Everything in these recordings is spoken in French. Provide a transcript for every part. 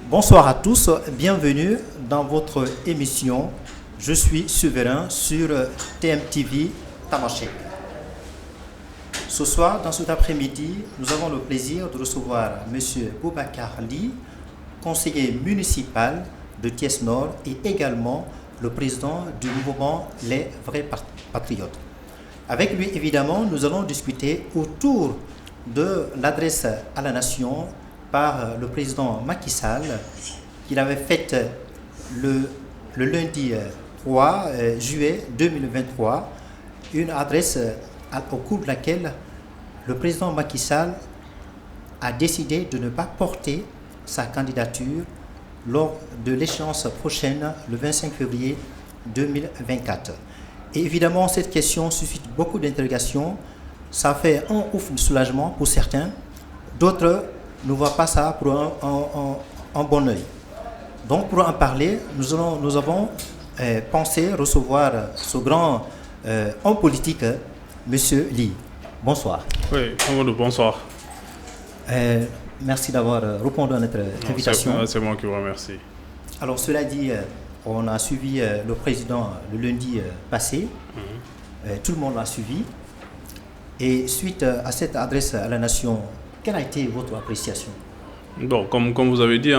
Bonsoir à tous, bienvenue dans votre émission Je suis souverain sur TMTV Tamaché. Ce soir, dans cet après-midi, nous avons le plaisir de recevoir M. Boubacar Ly, conseiller municipal de Thiès Nord et également le président du mouvement Les Vrais Patriotes. Avec lui, évidemment, nous allons discuter autour de l'adresse à la nation par le président Macky Sall, qu'il avait faite le lundi 3 juillet 2023, une adresse au cours de laquelle le président Macky Sall a décidé de ne pas porter sa candidature lors de l'échéance prochaine, le 25 février 2024. Et évidemment, cette question suscite beaucoup d'interrogations. Ça fait un ouf de soulagement pour certains, d'autres ne voient pas ça pour un bon oeil. Donc pour en parler, nous avons pensé recevoir ce grand homme politique, M. Ly. Bonsoir. Oui, bonsoir. Merci d'avoir répondu à notre invitation. C'est moi qui vous remercie. Alors cela dit, on a suivi le président le lundi passé. Tout le monde l'a suivi. Et suite à cette adresse à la nation, quelle a été votre appréciation? Bon, comme vous avez dit,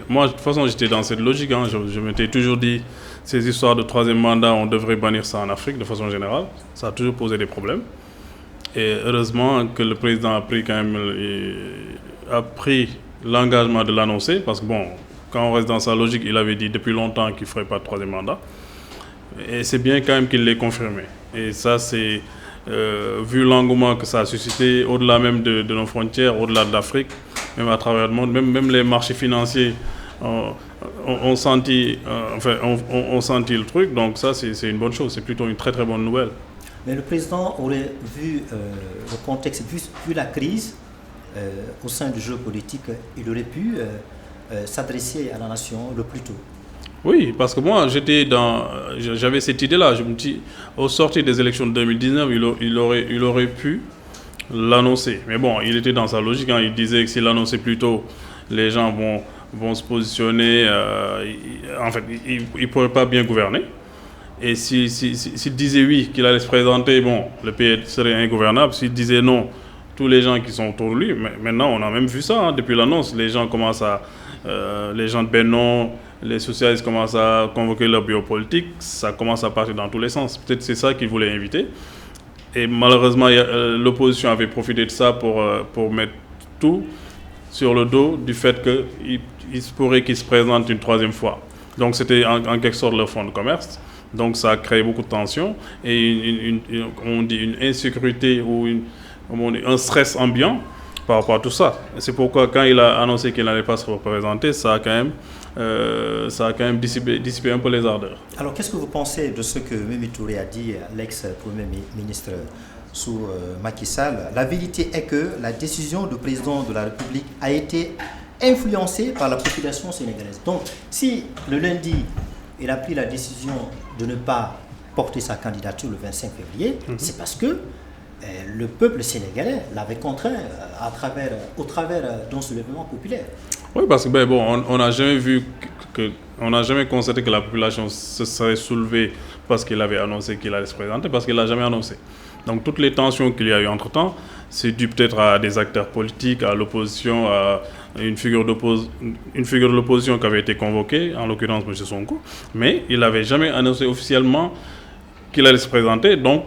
moi de toute façon j'étais dans cette logique. Je m'étais toujours dit, ces histoires de troisième mandat, on devrait bannir ça en Afrique de façon générale. Ça a toujours posé des problèmes. Et heureusement que le président a pris l'engagement de l'annoncer, parce que bon, quand on reste dans sa logique, il avait dit depuis longtemps qu'il ne ferait pas de troisième mandat. Et c'est bien quand même qu'il l'ait confirmé. Et ça, c'est vu l'engouement que ça a suscité au-delà même de nos frontières, au-delà de l'Afrique, même à travers le monde, même les marchés financiers ont senti le truc. Donc ça, c'est une bonne chose. C'est plutôt une très très bonne nouvelle. Mais le président aurait vu le contexte, vu la crise au sein du jeu politique, il aurait pu s'adresser à la nation le plus tôt. Oui, parce que moi, j'avais cette idée-là. Je me dis, au sortir des élections de 2019, il aurait pu l'annoncer. Mais bon, il était dans sa logique. Il disait que s'il l'annonçait plus tôt, les gens vont se positionner. En fait, il ne pourrait pas bien gouverner. Et s'il disait oui, qu'il allait se présenter, bon, le pays serait ingouvernable. S'il disait non, tous les gens qui sont autour de lui, mais maintenant, on a même vu ça depuis l'annonce. Les gens commencent les gens de Benno, les socialistes commencent à convoquer leur bureau politique. Ça commence à partir dans tous les sens. Peut-être c'est ça qu'ils voulaient inviter. Et malheureusement, l'opposition avait profité de ça pour mettre tout sur le dos du fait qu'il se pourrait qu'il se présente une troisième fois. Donc c'était en quelque sorte leur fonds de commerce. Donc ça a créé beaucoup de tensions et on dit une insécurité ou un stress ambiant par rapport à tout ça. C'est pourquoi quand il a annoncé qu'il n'allait pas se représenter, ça a quand même dissipé un peu les ardeurs. Alors qu'est-ce que vous pensez de ce que Mimi Touré a dit, l'ex-premier ministre sous Macky Sall? La vérité est que la décision du président de la République a été influencée par la population sénégalaise. Donc si le lundi, il a pris la décision de ne pas porter sa candidature le 25 février, c'est parce que le peuple sénégalais l'avait contraint au travers d'un soulèvement populaire. Oui, parce que on n'a jamais constaté que la population se serait soulevée parce qu'il avait annoncé qu'il allait se présenter, parce qu'il ne l'a jamais annoncé. Donc toutes les tensions qu'il y a eu entre-temps, c'est dû peut-être à des acteurs politiques, à l'opposition, à une figure de l'opposition qui avait été convoquée, en l'occurrence M. Sonko, mais il n'avait jamais annoncé officiellement qu'il allait se présenter. Donc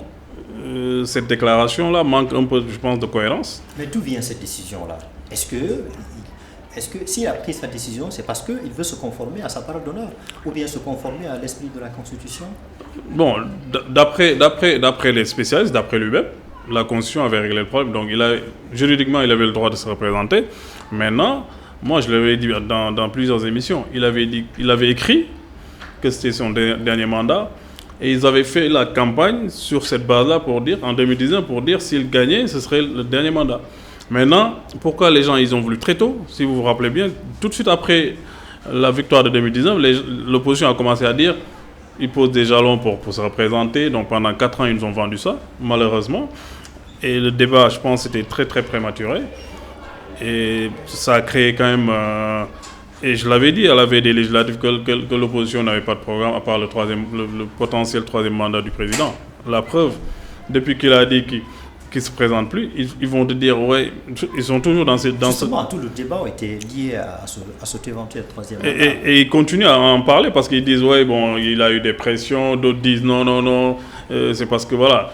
cette déclaration-là manque un peu, je pense, de cohérence. Mais d'où vient cette décision-là? Est-ce que s'il a pris sa décision, c'est parce qu'il veut se conformer à sa parole d'honneur ou bien se conformer à l'esprit de la Constitution? Bon, d'après les spécialistes, d'après lui-même, la Constitution avait réglé le problème. Donc juridiquement, il avait le droit de se représenter. Maintenant, moi je l'avais dit dans plusieurs émissions, il avait écrit que c'était son dernier mandat. Et ils avaient fait la campagne sur cette base-là en 2019, pour dire s'il gagnait, ce serait le dernier mandat. Maintenant, pourquoi les gens, ils ont voulu très tôt, si vous vous rappelez bien, tout de suite après la victoire de 2019, l'opposition a commencé à dire ils posent des jalons pour se représenter. Donc pendant 4 ans, ils nous ont vendu ça, malheureusement. Et le débat, je pense, était très très prématuré. Et ça a créé quand même Et je l'avais dit à la veille des législatives que l'opposition n'avait pas de programme à part le potentiel troisième mandat du président. La preuve, depuis qu'il a dit qu'il ne se présente plus, ils vont te dire, ouais, ils sont toujours dans Justement, tout le débat était lié à cet éventuel troisième mandat. Et ils continuent à en parler parce qu'ils disent, ouais, bon, il a eu des pressions, d'autres disent non, c'est parce que voilà.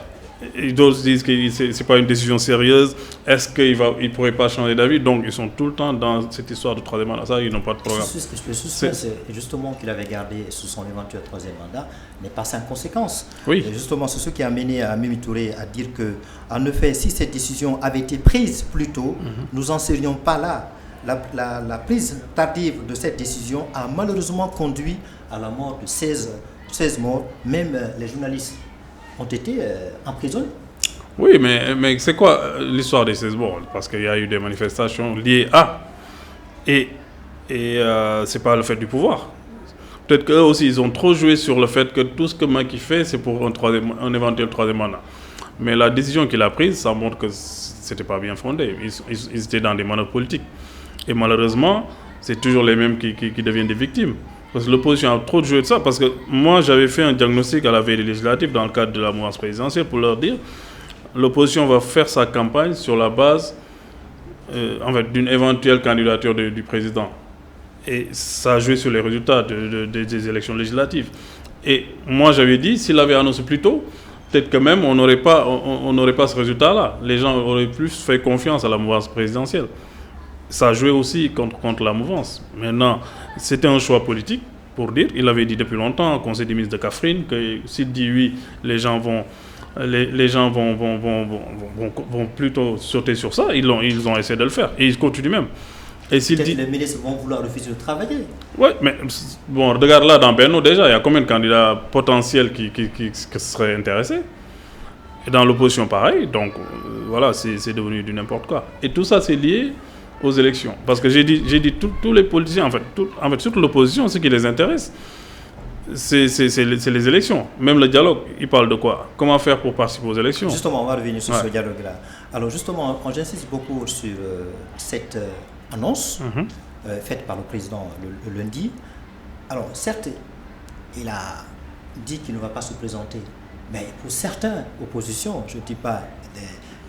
Et d'autres disent que ce n'est pas une décision sérieuse. Est-ce qu'il ne pourrait pas changer d'avis? Donc, ils sont tout le temps dans cette histoire de troisième mandat. Ça, ils n'ont pas de programme. Le souci, c'est justement qu'il avait gardé sous son éventuel troisième mandat n'est pas sans conséquence. Oui. Et justement, c'est ce qui a amené à Mimi Touré à dire que, en effet, si cette décision avait été prise plus tôt, nous n'en serions pas là. La prise tardive de cette décision a malheureusement conduit à la mort de 16 morts, même les journalistes ont été emprisonnés. Oui, mais c'est quoi l'histoire des 16 morts? Parce qu'il y a eu des manifestations liées à... Et c'est pas le fait du pouvoir. Peut-être qu'eux aussi, ils ont trop joué sur le fait que tout ce que Macky fait, c'est pour un éventuel troisième mandat. Mais la décision qu'il a prise, ça montre que c'était pas bien fondé. Ils étaient dans des manœuvres politiques. Et malheureusement, c'est toujours les mêmes qui deviennent des victimes. Parce que l'opposition a trop joué de ça. Parce que moi, j'avais fait un diagnostic à la veille des législatives dans le cadre de la mouvance présidentielle pour leur dire l'opposition va faire sa campagne sur la base en fait, d'une éventuelle candidature du président. Et ça a joué sur les résultats des élections législatives. Et moi, j'avais dit, s'il avait annoncé plus tôt, peut-être que même on n'aurait pas ce résultat-là. Les gens auraient plus fait confiance à la mouvance présidentielle. Ça a joué aussi contre la mouvance. Maintenant, c'était un choix politique, pour dire. Il avait dit depuis longtemps au Conseil des ministres de Kaffrine que s'il dit oui, les gens vont plutôt sauter sur ça. Ils ont essayé de le faire. Et ils continuent même. Et s'il dit... les ministres vont vouloir refuser de travailler. Oui, mais bon, regarde là, dans Benno, déjà, il y a combien de candidats potentiels qui seraient intéressés? Et dans l'opposition, pareil. Donc, voilà, c'est devenu du n'importe quoi. Et tout ça, c'est lié aux élections. Parce que j'ai dit tous les politiciens, en fait, surtout l'opposition, ce qui les intéresse, c'est les élections. Même le dialogue, il parle de quoi? Comment faire pour participer aux élections? Justement, on va revenir sur ce dialogue-là. Alors justement, j'insiste beaucoup sur cette annonce faite par le président le lundi. Alors certes, il a dit qu'il ne va pas se présenter, mais pour certaines oppositions, je ne dis pas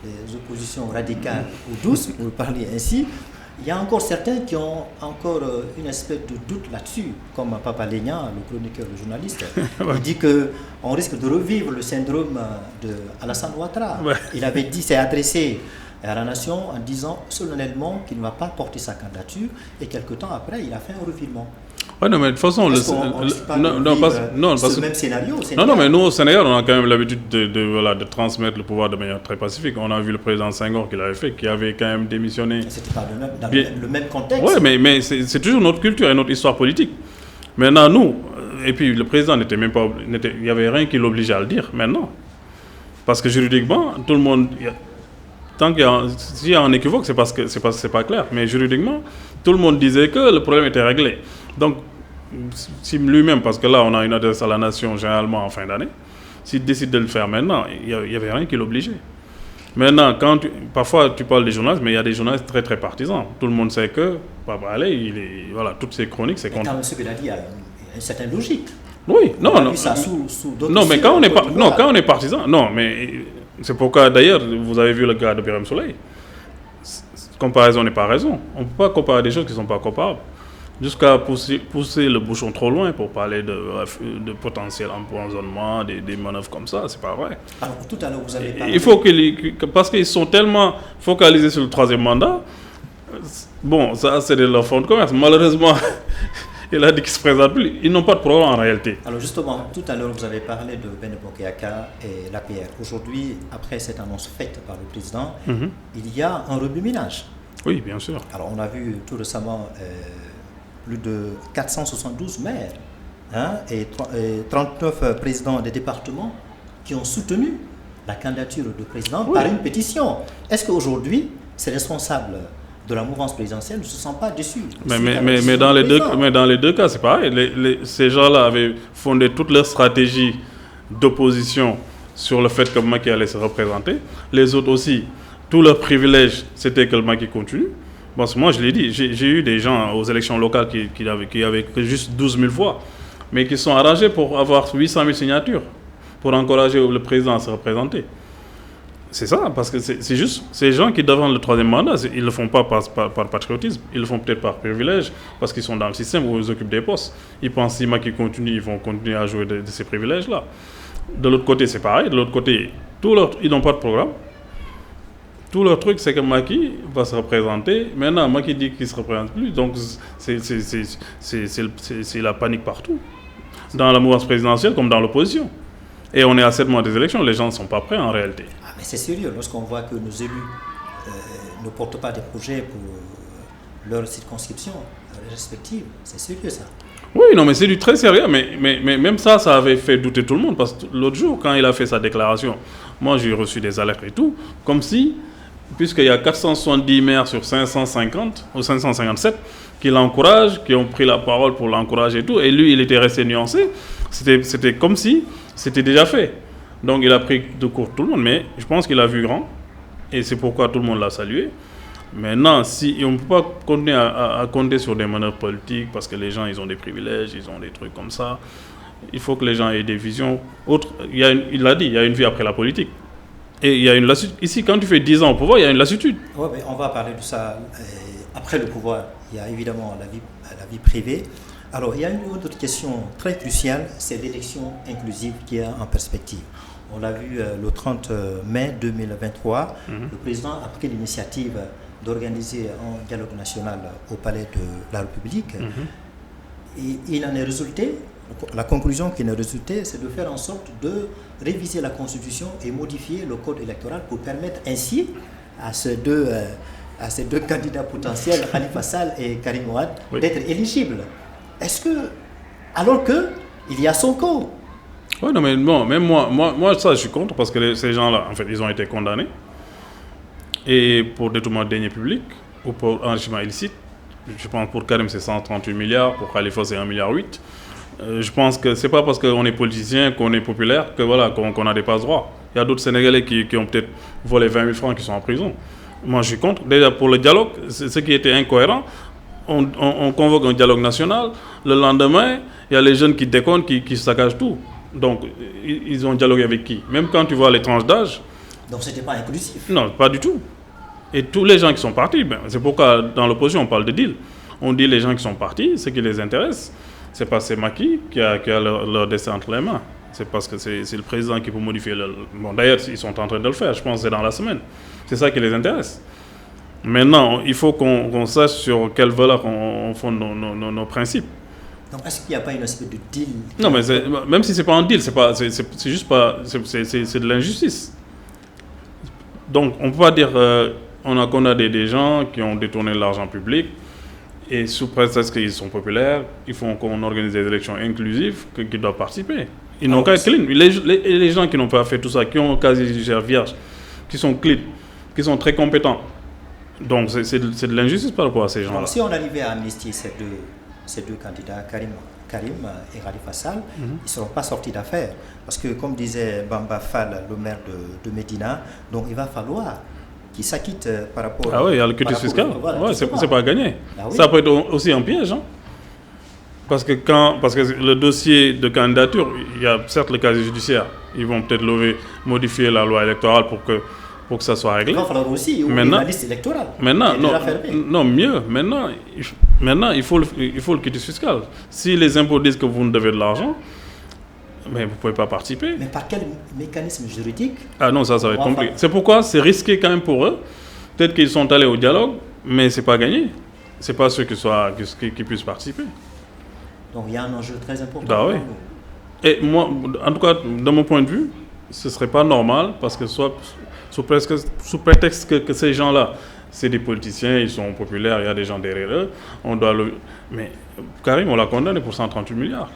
des oppositions radicales ou douces, pour parler ainsi, il y a encore certains qui ont encore une espèce de doute là-dessus, comme Papa Lénian, le chroniqueur, le journaliste. Il dit qu'on risque de revivre le syndrome de Alassane Ouattara. Il avait dit, s'est adressé à la nation en disant solennellement qu'il ne va pas porter sa candidature, et quelque temps après, il a fait un revirement. Oui, non, mais de toute façon, même scénario. Non, mais nous, au Sénégal, on a quand même l'habitude de transmettre le pouvoir de manière très pacifique. On a vu le président Senghor qui l'avait fait, qui avait quand même démissionné. C'était pas dans le même contexte. Oui, mais c'est toujours notre culture et notre histoire politique. Maintenant, nous, et puis le président n'était même pas... Il n'y avait rien qui l'obligeait à le dire, maintenant. Parce que juridiquement, tout le monde... Tant s'il y a un équivoque, c'est parce que c'est pas clair. Mais juridiquement, tout le monde disait que le problème était réglé. Donc, si lui-même, parce que là, on a une adresse à la nation généralement en fin d'année, s'il décide de le faire maintenant, il n'y avait rien qui l'obligeait. Maintenant, parfois tu parles des journalistes, mais il y a des journalistes très très partisans. Tout le monde sait que Baba Allé, voilà, toutes ses chroniques, c'est contre. Quand ce qu'il a dit, il y a une certaine logique. Oui, non. Mais quand on est partisan, non, mais c'est pourquoi d'ailleurs, vous avez vu le cas de Birame Souleye. Comparaison n'est pas raison. On ne peut pas comparer des choses qui ne sont pas comparables. Jusqu'à pousser le bouchon trop loin pour parler de potentiel empoisonnement, des manœuvres comme ça, c'est pas vrai. Alors, tout à l'heure, vous avez parlé... Il faut parce qu'ils sont tellement focalisés sur le troisième mandat, bon, ça c'est de leur fonds de commerce. Malheureusement, il a dit qu'il ne se présente plus. Ils n'ont pas de programme en réalité. Alors justement, tout à l'heure, vous avez parlé de Ben Bokeyaka et l'APR. Aujourd'hui, après cette annonce faite par le président, il y a un remue-ménage. Oui, bien sûr. Alors, on a vu tout récemment... plus de 472 maires et 39 présidents des départements qui ont soutenu la candidature du président par une pétition. Est-ce qu'aujourd'hui, ces responsables de la mouvance présidentielle ne se sentent pas déçus? Mais dans les deux cas, c'est pareil. Ces gens-là avaient fondé toute leur stratégie d'opposition sur le fait que Macky allait se représenter. Les autres aussi, tous leurs privilèges, c'était que le Macky continue. Parce que moi, je l'ai dit, j'ai eu des gens aux élections locales qui avaient que juste 12 000 voix, mais qui sont arrangés pour avoir 800 000 signatures, pour encourager le président à se représenter. C'est ça, parce que c'est juste ces gens qui demandent le troisième mandat, ils ne le font pas par patriotisme, ils le font peut-être par privilège, parce qu'ils sont dans le système où ils occupent des postes. Ils pensent que si Macky continue, ils vont continuer à jouer de ces privilèges-là. De l'autre côté, c'est pareil. De l'autre côté, ils n'ont pas de programme. Tout leur truc, c'est que Macky va se représenter. Maintenant, Macky dit qu'il ne se représente plus, donc c'est la panique partout, dans la mouvance présidentielle comme dans l'opposition. Et on est à 7 mois des élections, les gens ne sont pas prêts en réalité. Ah, mais c'est sérieux, lorsqu'on voit que nos élus ne portent pas des projets pour leur circonscription respective, c'est sérieux ça. Oui, non, mais c'est du très sérieux, mais même ça avait fait douter tout le monde, parce que l'autre jour, quand il a fait sa déclaration, moi j'ai reçu des alertes et tout, comme si, puisqu'il y a 470 maires sur 550 ou 557 qui l'encouragent, qui ont pris la parole pour l'encourager et tout, et lui il était resté nuancé, c'était comme si c'était déjà fait. Donc il a pris de court tout le monde, mais je pense qu'il a vu grand, et c'est pourquoi tout le monde l'a salué. Maintenant, si on ne peut pas continuer à compter sur des manœuvres politiques, parce que les gens ils ont des privilèges, ils ont des trucs comme ça, il faut que les gens aient des visions autres. Il l'a dit, il y a une vie après la politique. Et il y a une lassitude. Ici, quand tu fais 10 ans au pouvoir, il y a une lassitude. Oui, mais on va parler de ça après le pouvoir. Il y a évidemment la vie privée. Alors, il y a une autre question très cruciale, c'est l'élection inclusive qui est en perspective. On l'a vu le 30 mai 2023, le président a pris l'initiative d'organiser un dialogue national au Palais de la République. Et il en est résulté, la conclusion qui en est résultée, c'est de faire en sorte de réviser la Constitution et modifier le code électoral pour permettre ainsi à ces deux candidats potentiels, Khalifa Sall et Karim Wade, d'être éligibles. Est-ce que, alors qu'il y a Sonko? Oui, non, mais bon, même moi, ça, je suis contre, parce que ces gens-là, en fait, ils ont été condamnés. Et pour détournement de deniers publics, ou pour enrichissement illicite, je pense pour Karim, c'est 138 milliards, pour Khalifa, c'est 1,8 milliard. Je pense que c'est pas parce qu'on est politicien, qu'on est populaire, que voilà, qu'on a des passe-droits. Il y a d'autres Sénégalais qui ont peut-être volé 20 000 francs qui sont en prison. Moi, je suis contre. Déjà, pour le dialogue, ce qui était incohérent, on convoque un dialogue national. Le lendemain, il y a les jeunes qui déconnent, qui saccagent tout. Donc, ils ont dialogué avec qui? Même quand tu vois les tranches d'âge. Donc, c'était pas inclusif? Non, pas du tout. Et tous les gens qui sont partis, c'est pourquoi dans l'opposition, on parle de deal. On dit les gens qui sont partis, ce qui les intéresse, c'est pas c'est Macky qui a leur destin entre les mains. C'est parce que c'est le président qui peut modifier le... Bon, d'ailleurs, ils sont en train de le faire, je pense que c'est dans la semaine. C'est ça qui les intéresse. Maintenant, il faut qu'on sache sur quelle valeur on fonde nos principes. Donc, est-ce qu'il n'y a pas une espèce de deal? Non, mais même si c'est pas un deal, c'est juste pas... C'est de l'injustice. Donc, on ne peut pas dire... on a condamné des gens qui ont détourné l'argent public et sous prétexte qu'ils sont populaires, il faut qu'on organise des élections inclusives qui doivent participer. Ils n'ont qu'à être clean. Les gens qui n'ont pas fait tout ça, qui ont un casier judiciaire vierge, qui sont clean, qui sont très compétents. Donc c'est de l'injustice par rapport à ces gens-là. Donc si on arrivait à amnistier ces deux candidats, Karim et Khalifa Sall, ils ne seront pas sortis d'affaire. Parce que comme disait Bamba Fall, le maire de Médina, donc il va falloir qui s'acquitte par rapport... Ah oui, il y a le quitus fiscal. Voilà, ouais, c'est pas gagné. Ah oui. Ça peut être aussi un piège. Hein? Parce que le dossier de candidature, il y a certes le casier judiciaire. Ils vont peut-être modifier la loi électorale pour que ça soit réglé. Il va falloir aussi ouvrir la liste électorale. Maintenant, mieux. Maintenant, il faut le quitus fiscal. Si les impôts disent que vous ne devez de l'argent, mais vous ne pouvez pas participer. Mais par quel mécanisme juridique? Ah non, ça va être compliqué. C'est pourquoi c'est risqué quand même pour eux. Peut-être qu'ils sont allés au dialogue, mais ce n'est pas gagné. Ce n'est pas ceux qui puissent participer. Donc il y a un enjeu très important. Ah oui. Et moi, en tout cas, de mon point de vue, ce ne serait pas normal parce que sous prétexte que ces gens-là, c'est des politiciens, ils sont populaires, il y a des gens derrière eux, mais Karim, on l'a condamné pour 138 milliards.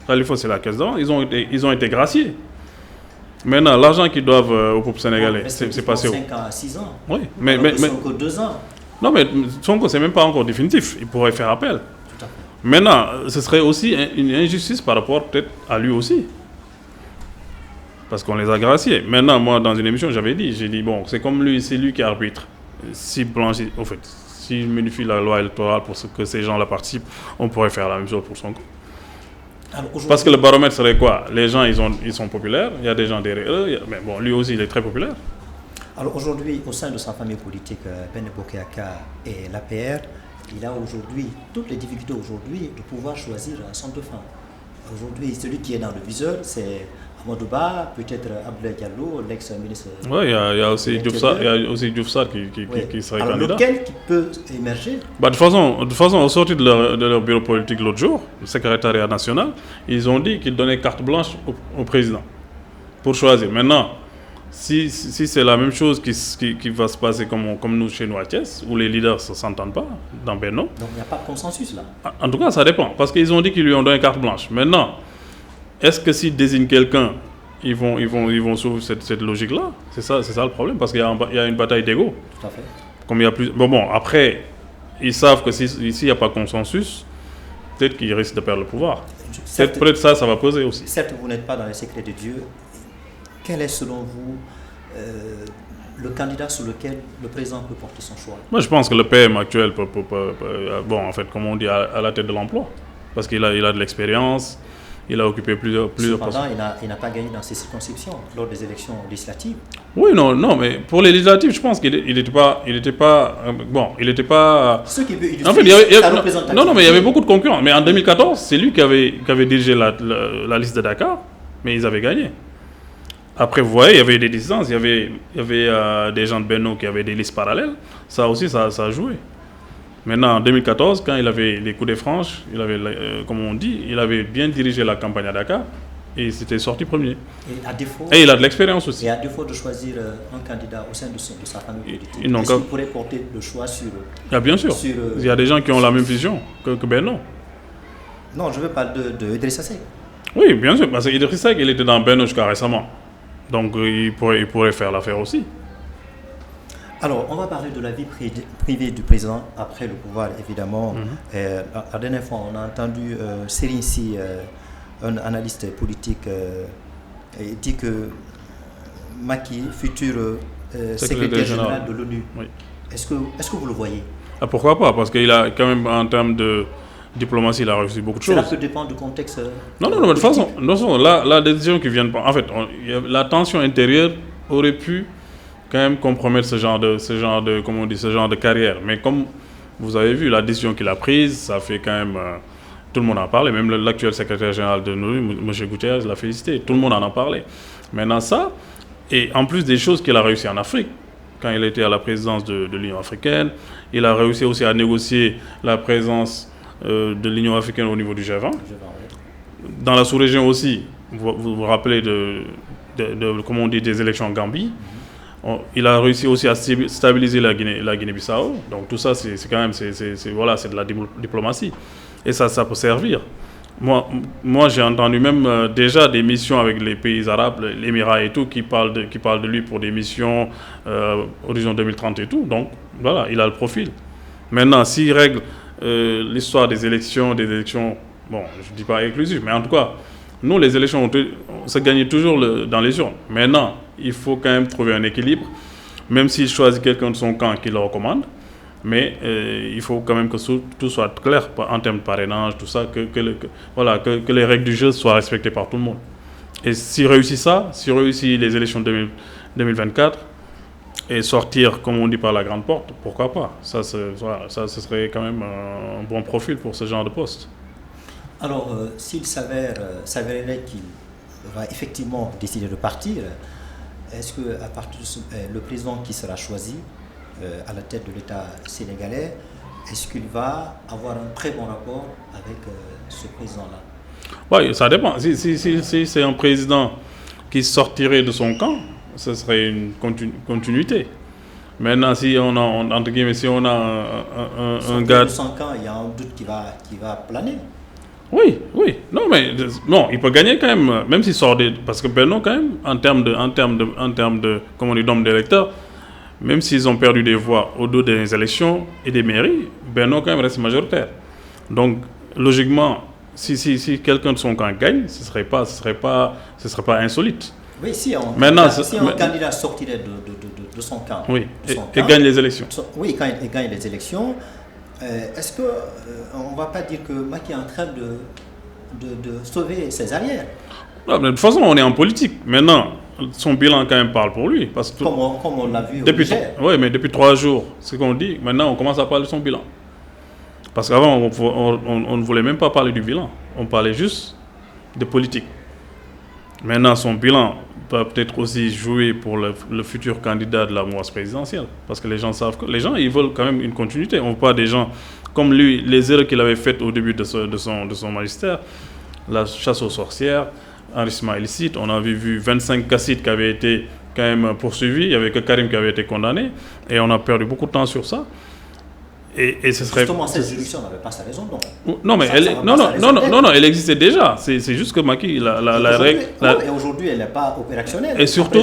Khalifa, c'est la caisse d'avant. Ils ont été graciés. Maintenant, l'argent qu'ils doivent au peuple sénégalais, c'est passé où? 5 ans à 6 ans. Oui, mais Sonko 2 ans. Non, mais Sonko, c'est même pas encore définitif. Il pourrait faire appel. Tout à fait. Maintenant, ce serait aussi une injustice par rapport peut-être à lui aussi. Parce qu'on les a graciés. Maintenant, moi, dans une émission, j'ai dit, bon, c'est comme lui, c'est lui qui arbitre. Si Blanchi, en fait, s'il modifie la loi électorale pour que ces gens-là participent, on pourrait faire la même chose pour son camp. Parce que le baromètre serait quoi? Les gens, ils sont populaires, il y a des gens derrière eux, mais bon, lui aussi, il est très populaire. Alors aujourd'hui, au sein de sa famille politique, Ben Bokayaka et l'APR, il a aujourd'hui toutes les difficultés aujourd'hui de pouvoir choisir son dauphin. Aujourd'hui, celui qui est dans le viseur, c'est Amadou Ba, peut-être Abdoulaye Diallo, l'ex-ministre. Oui, il y a aussi Diouf Sarr qui serait alors, candidat. Lequel qui peut émerger? Bah, de toute façon, au sortir de leur bureau politique l'autre jour, le secrétariat national, ils ont dit qu'ils donnaient carte blanche au président pour choisir. Maintenant, si c'est la même chose qui va se passer comme nous chez nous à Thiès, où les leaders ne s'entendent pas dans Benno. Donc il n'y a pas de consensus là. En tout cas, ça dépend, parce qu'ils ont dit qu'ils lui ont donné carte blanche. Maintenant, est-ce que s'ils désignent quelqu'un, ils vont suivre cette logique-là? C'est ça le problème, parce qu'il y a une bataille d'ego. Tout à fait. Comme il y a plus... Bon, après, ils savent que s'il n'y a pas de consensus, peut-être qu'ils risquent de perdre le pouvoir. Peut-être ça va poser aussi. Certes, vous n'êtes pas dans les secrets de Dieu. Quel est selon vous le candidat sur lequel le président peut porter son choix? Moi, je pense que le PM actuel peut en fait, comme on dit, à la tête de l'emploi. Parce qu'il a de l'expérience, il a occupé plusieurs Cependant, il n'a pas gagné dans ses circonscriptions lors des élections législatives. Oui, non, mais pour les législatives, je pense qu'il n'était pas... Ce qui veut illustrer en fait, sa représentativité. Non, mais il y avait beaucoup de concurrents. Mais en 2014, c'est lui qui avait dirigé la liste de Dakar, mais ils avaient gagné. Après, vous voyez, il y avait des distances, il y avait des gens de Benno qui avaient des listes parallèles. Ça aussi, ça a joué. Maintenant, en 2014, quand il avait les coups des franches, comme on dit, il avait bien dirigé la campagne à Dakar et il s'était sorti premier. Et il a de l'expérience aussi. Et à défaut de choisir un candidat au sein de sa famille politique, est-ce qu'il pourrait porter le choix sur... bien sûr, il y a des gens qui ont la même vision que Benno. Non, je veux parler de Idrissa Seck. Oui, bien sûr, parce qu'Idrissa Seck, il était dans Benno jusqu'à récemment. Donc, il pourrait faire l'affaire aussi. Alors, on va parler de la vie privée du président après le pouvoir, évidemment. La dernière fois, on a entendu Serigne Sy, un analyste politique, dit que Macky, futur secrétaire général de l'ONU, oui. Est-ce que vous le voyez? Pourquoi pas? Parce qu'il a quand même, en termes de diplomatie, il a réussi beaucoup de choses. Cela peut dépendre du contexte. Non, de toute façon, la décision qui vient de... En fait, la tension intérieure aurait pu quand même compromettre ce genre de carrière. Mais comme vous avez vu, la décision qu'il a prise, ça fait quand même... tout le monde en parlait, même l'actuel secrétaire général de l'ONU, M. Guterres, l'a félicité. Tout le monde en a parlé. Maintenant ça, et en plus des choses qu'il a réussi en Afrique, quand il était à la présidence de l'Union africaine, il a réussi aussi à négocier la présence de l'Union africaine au niveau du G20. Dans la sous-région aussi, vous vous rappelez comment on dit, des élections en Gambie. Il a réussi aussi à stabiliser la Guinée-Bissau. Donc tout ça, c'est quand même c'est de la diplomatie. Et ça peut servir. Moi j'ai entendu même déjà des missions avec les pays arabes, l'Émirat et tout, qui parlent de lui pour des missions horizon 2030 et tout. Donc voilà, il a le profil. Maintenant, s'il règle l'histoire des élections, bon, je ne dis pas exclusives, mais en tout cas, nous, les élections, on se gagne toujours dans les urnes. Maintenant, il faut quand même trouver un équilibre, même s'il choisit quelqu'un de son camp qui le recommande. Mais il faut quand même que tout soit clair en termes de parrainage, tout ça, que les règles du jeu soient respectées par tout le monde. Et s'il réussit ça, s'il réussit les élections de 2024, et sortir, comme on dit, par la grande porte, pourquoi pas? Ça, ce serait quand même un bon profil pour ce genre de poste. Alors, s'il s'avérerait qu'il va effectivement décider de partir, est-ce que à partir de le président qui sera choisi à la tête de l'État sénégalais, est-ce qu'il va avoir un très bon rapport avec ce président-là? Oui, ça dépend. Si c'est un président qui sortirait de son camp, ce serait une continuité. Maintenant, si on a un gars... de son camp, il y a un doute qui va planer. Oui. Non, il peut gagner quand même s'il sort parce que Benno, quand même, en termes de comment on dit, nombre d'électeurs, même s'ils ont perdu des voix au dos des élections et des mairies, Benno, quand même, reste majoritaire. Donc, logiquement, si quelqu'un de son camp gagne, ce serait pas insolite. Oui, si un candidat sortirait de son camp. Oui, de son et camp. gagne les élections. Oui, quand il gagne les élections, est-ce qu'on ne va pas dire que Macky est en train de sauver ses arrières? Non, mais de toute façon, on est en politique. Maintenant, son bilan quand même parle pour lui. Parce que Comme on l'a vu au depuis, Niger. oui, mais depuis 3 jours, c'est ce qu'on dit. Maintenant, on commence à parler de son bilan. Parce qu'avant, on ne voulait même pas parler du bilan. On parlait juste de politique. Maintenant, son bilan va peut-être aussi jouer pour le futur candidat de la mouvance présidentielle. Parce que les gens savent que les gens, ils veulent quand même une continuité. On ne veut pas des gens comme lui, les erreurs qu'il avait faites au début de son magistère, la chasse aux sorcières, enrichissement illicite. On avait vu 25 caciques qui avaient été quand même poursuivis. Il n'y avait que Karim qui avait été condamné. Et on a perdu beaucoup de temps sur ça. Et ce serait... Justement, cette juridiction n'avait pas sa raison, donc. Non, mais elle existait déjà. C'est juste que Macky, la règle... Et aujourd'hui, elle n'est pas opérationnelle. Et surtout,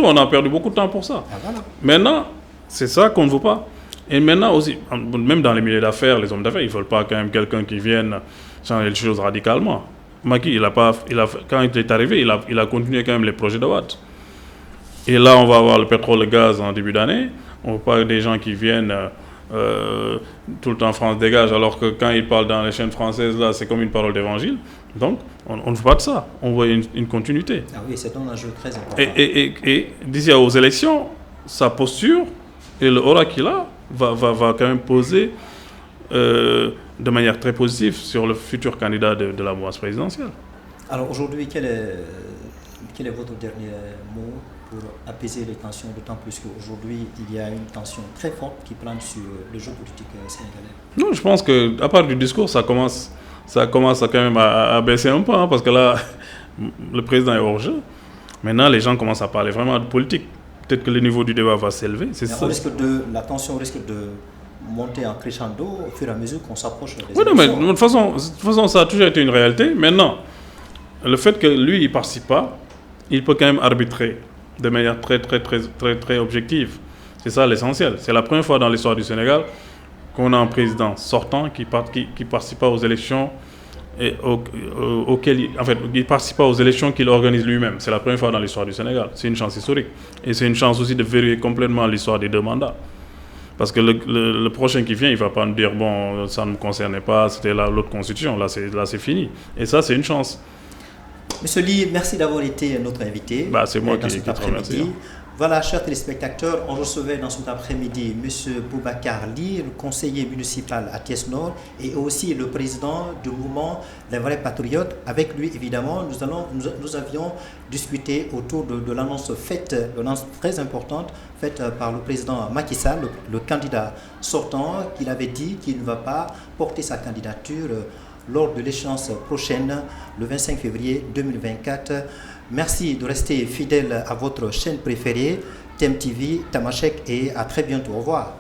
on a perdu beaucoup de temps pour ça. Ah, voilà. Maintenant, c'est ça qu'on ne veut pas. Et maintenant aussi, même dans les milieux d'affaires, les hommes d'affaires, ils ne veulent pas quand même quelqu'un qui vienne changer les choses radicalement. Macky, quand il est arrivé, il a continué quand même les projets de Watt. Et là, on va avoir le pétrole et le gaz en début d'année. On ne veut pas des gens qui viennent tout le temps France dégage, alors que quand ils parlent dans les chaînes françaises, là, c'est comme une parole d'évangile. Donc, on ne veut pas de ça. On veut une continuité. Ah oui, c'est un enjeu très important. Et d'ici aux élections, sa posture et le aura qu'il a va quand même poser de manière très positive sur le futur candidat de la mouvance présidentielle. Alors aujourd'hui, quel est votre dernier mot pour apaiser les tensions, d'autant plus qu'aujourd'hui, il y a une tension très forte qui plane sur le jeu politique sénégalais? Non, je pense qu'à part du discours, ça commence quand même à baisser un peu, hein, parce que là, le président est hors jeu. Maintenant, les gens commencent à parler vraiment de politique. Peut-être que le niveau du débat va s'élever. La tension risque de monter en crescendo au fur et à mesure qu'on s'approche des élections. Oui, mais de toute façon, ça a toujours été une réalité. Maintenant, le fait que lui, il ne participe pas, il peut quand même arbitrer de manière très objective. C'est ça l'essentiel. C'est la première fois dans l'histoire du Sénégal qu'on a un président sortant qui ne participe pas aux élections et il participe pas aux élections qu'il organise lui-même. C'est la première fois dans l'histoire du Sénégal. C'est une chance historique. Et c'est une chance aussi de verrouiller complètement l'histoire des 2 mandats. Parce que le prochain qui vient, il ne va pas nous dire « bon, ça ne me concernait pas, c'était l'autre constitution, là c'est fini ». Et ça, c'est une chance. Monsieur Ly, merci d'avoir été notre invité. C'est moi qui te remercie. Voilà, chers téléspectateurs, on recevait dans cet après-midi M. Boubacar Ly, le conseiller municipal à Thiès-Nord et aussi le président du mouvement Les Vrais Patriotes. Avec lui, évidemment, nous avions discuté autour de l'annonce très importante faite par le président Macky Sall, le candidat sortant, qu'il avait dit qu'il ne va pas porter sa candidature lors de l'échéance prochaine, le 25 février 2024. Merci de rester fidèle à votre chaîne préférée, TMTV, Tamashek, et à très bientôt. Au revoir.